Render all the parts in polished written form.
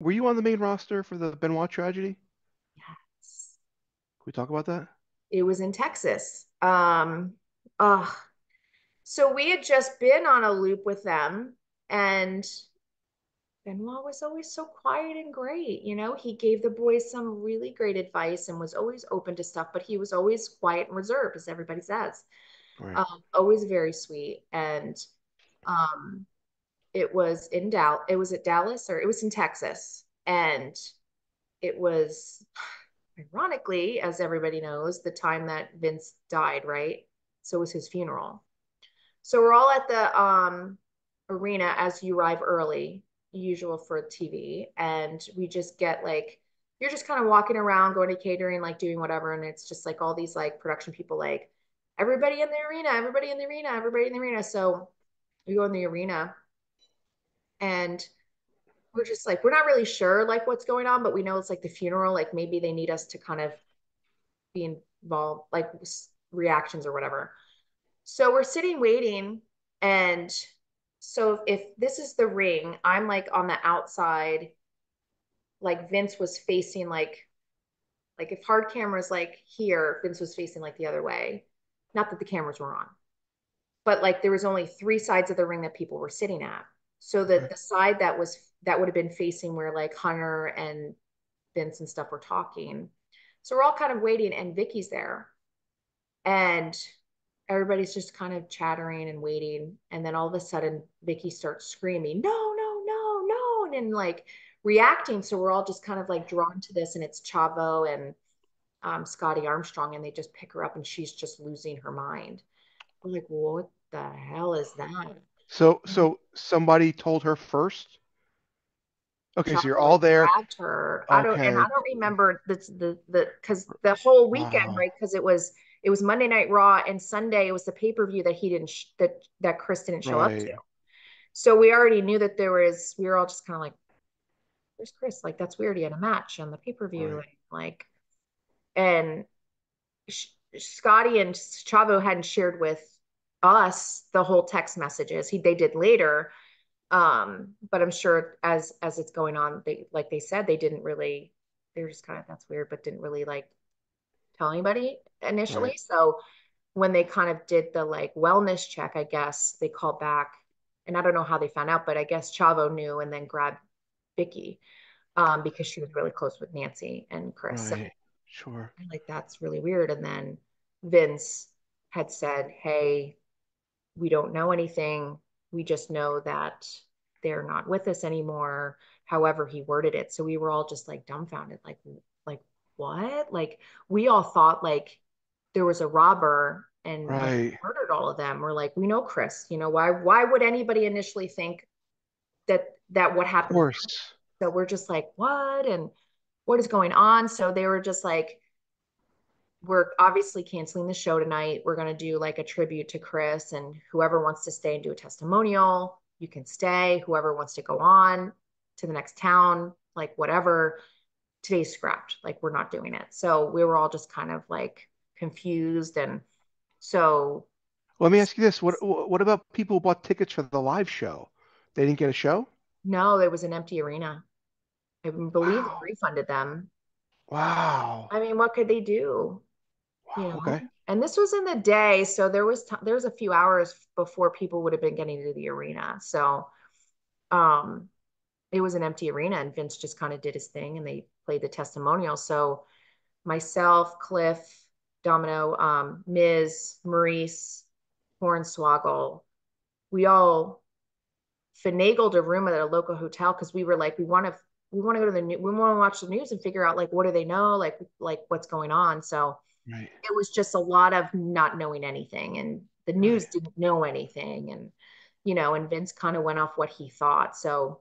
Were you on the main roster for the Benoit tragedy? Can Yes. we talk about that? It was in Texas. Uh, so we had just been on a loop with them, and Benoit was always so quiet and great. He gave the boys some really great advice and was always open to stuff, but he was always quiet and reserved, as everybody says. Right. Always very sweet. And um, it was in Dallas. It was at Dallas, or it was in Texas, and it was ironically, as everybody knows, the time that Vince died, right? So it was his funeral. So we're all at the arena as you arrive early, usual for TV, and we just get like you're just kind of walking around, going to catering, like doing whatever, and it's just like all these like production people, like everybody in the arena, everybody in the arena, everybody in the arena. So we go in the arena, and we're just like we're not really sure like what's going on, but we know it's like the funeral, like maybe they need us to kind of be involved, like reactions or whatever. So we're sitting waiting, and so if this is the ring, I'm like on the outside, like Vince was facing like if hard camera's like here, Vince was facing like the other way. Not that the cameras were on, but like there was only three sides of the ring that people were sitting at. So that Okay. the side that would have been facing where like Hunter and Vince and stuff were talking. So we're all kind of waiting, and Vicky's there. And everybody's just kind of chattering and waiting. And then all of a sudden, Vicky starts screaming, no, no, no, no, and like reacting. So we're all just kind of like drawn to this. And it's Chavo and Scotty Armstrong, and they just pick her up, and she's just losing her mind. We're like, what the hell is that? So somebody told her first? Okay, so you're Chavo all like there. grabbed her. Okay. I don't remember the because the whole weekend, Wow. right? Because it was Monday Night Raw, and Sunday it was the pay-per-view that he didn't that Chris didn't show up to. Right. So we already knew that we were all just kind of like, where's Chris? Like that's weird. He had a match on the pay-per-view, Right. and like and Scotty and Chavo hadn't shared with us the whole text messages. They did later. But I'm sure as it's going on, they said they didn't really, they're just kind of, that's weird, but didn't really like tell anybody initially. Right. So when they kind of did the like wellness check, I guess they called back, and I don't know how they found out, but I guess Chavo knew and then grabbed Vicky because she was really close with Nancy and Chris. So Right. Sure. I'm like, that's really weird. And then Vince had said, hey, we don't know anything. We just know that they're not with us anymore. However, he worded it. So we were all just like dumbfounded, like what? Like we all thought like there was a robber and like Right. murdered all of them. We're like, we know Chris. Why would anybody initially think that what Of happened? course. So we're just like, what? And what is going on? So they were just like, we're obviously canceling the show tonight. We're going to do like a tribute to Chris, and whoever wants to stay and do a testimonial, you can stay. Whoever wants to go on to the next town, like whatever, today's scrapped. Like we're not doing it. So we were all just kind of like confused. And so, Let me ask you this. What about people who bought tickets for the live show? They didn't get a show? no, there was an empty arena. I believe they Wow. refunded them. Wow. I mean, what could they do? you Wow. know Okay. and this was in the day, so there was a few hours before people would have been getting to the arena. So um it was an empty arena, and Vince just kind of did his thing, and they played the testimonial. So myself, Cliff, Domino, Miz, Maurice, Hornswoggle, we all finagled a room at a local hotel because we were like, we want to go to the new, we want to watch the news and figure out like what do they know, like what's going on. So Right. it was just a lot of not knowing anything, and the Right. news didn't know anything. And and Vince kind of went off what he thought. So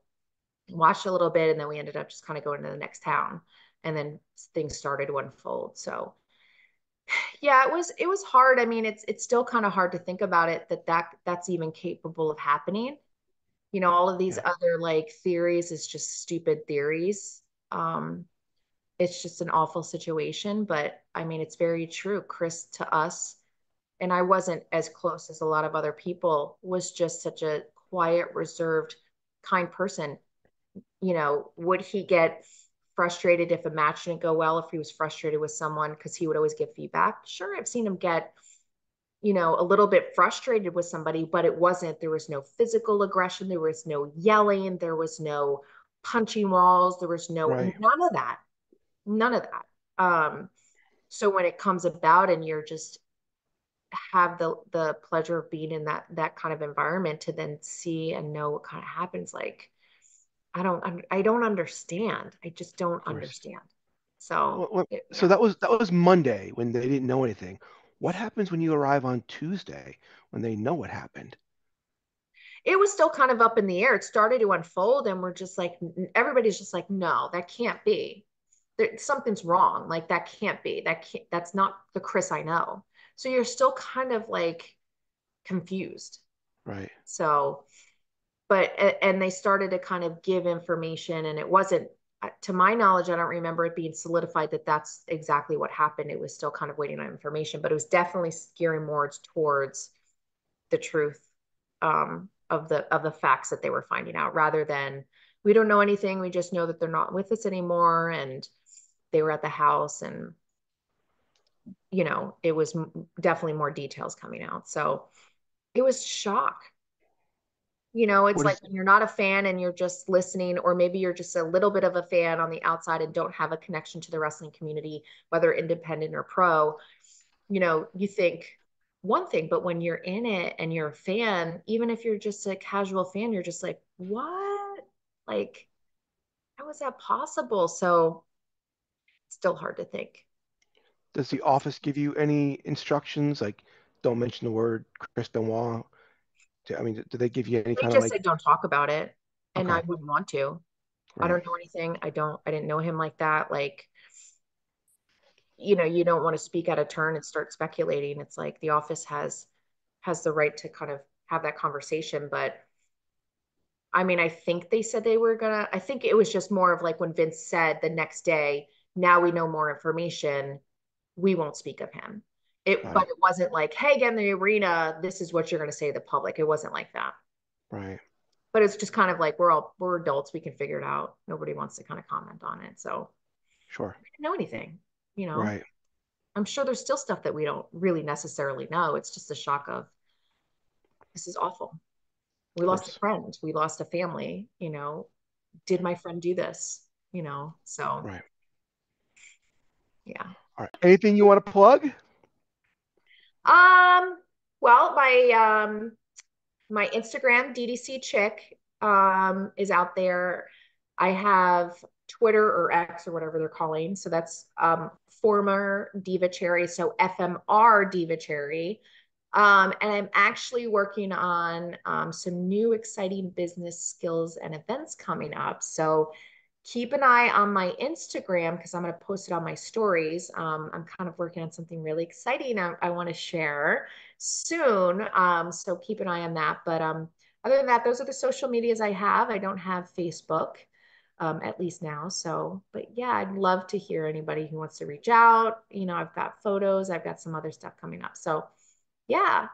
watched a little bit, and then we ended up just kind of going to the next town, and then things started to unfold. So yeah, it was hard. I mean, it's still kind of hard to think about it, that's even capable of happening. All of these Yeah. other like theories is just stupid theories. um it's just an awful situation, but I mean, it's very true. Chris to us, and I wasn't as close as a lot of other people, was just such a quiet, reserved, kind person. would he get frustrated if a match didn't go well, if he was frustrated with someone, because he would always give feedback? Sure, I've seen him get, a little bit frustrated with somebody, but there was no physical aggression, there was no yelling, there was no punching walls, there was Right. none of that. None of that. So when it comes about and you're just have the pleasure of being in that kind of environment to then see and know what kind of happens, like I don't understand. I just Of don't course. understand. So So yeah, that was Monday when they didn't know anything. What happens when you arrive on Tuesday when they know what happened? it was still kind of up in the air. It started to unfold, and we're just like, everybody's just like, no, that can't be. Something's wrong. Like that can't be. That's not the Chris I know. So you're still kind of like confused. Right. So, but and they started to kind of give information, and it wasn't, to my knowledge, I don't remember it being solidified that that's exactly what happened. It was still kind of waiting on information, but it was definitely gearing more towards the truth, of the facts that they were finding out, rather than we don't know anything. We just know that they're not with us anymore, and they were at the house, and it was definitely more details coming out. So it was shock. It's What like is when you're not a fan and you're just listening, or maybe you're just a little bit of a fan on the outside and don't have a connection to the wrestling community, whether independent or pro, you think one thing, but when you're in it and you're a fan, even if you're just a casual fan, you're just like, what? Like, how is that possible? So it's still hard to think. does the office give you any instructions like don't mention the word Chris Benoit? I mean, do they give you any They kind of just like said don't talk about it. And I okay, wouldn't want to. I right, don't know anything. I didn't know him like that. Like, you don't want to speak out of turn and start speculating. It's like the office has the right to kind of have that conversation. But I mean, I think they said they were gonna, I think it was just more of like when Vince said the next day, now we know more information, we won't speak of him. got But it, it wasn't like, hey, get in the arena, this is what you're gonna say to the public. It wasn't like that. right, But it's just kind of like we're adults, we can figure it out. Nobody wants to kind of comment on it. So sure, I didn't know anything, you know. right, I'm sure there's still stuff that we don't really necessarily know. It's just a shock of this is awful. of We lost a course, friend, we lost a family, did my friend do this? So right. yeah. All right. Anything you want to plug? Um, well, my Instagram, DDC Chick, is out there. I have Twitter or X or whatever they're calling. So that's former Diva Cherry. So FMR Diva Cherry. And I'm actually working on some new exciting business skills and events coming up. So keep an eye on my Instagram because I'm going to post it on my stories. I'm kind of working on something really exciting I want to share soon. So keep an eye on that. But other than that, those are the social medias I have. I don't have Facebook, at least now. So, but yeah, I'd love to hear anybody who wants to reach out. I've got photos, I've got some other stuff coming up. So, yeah.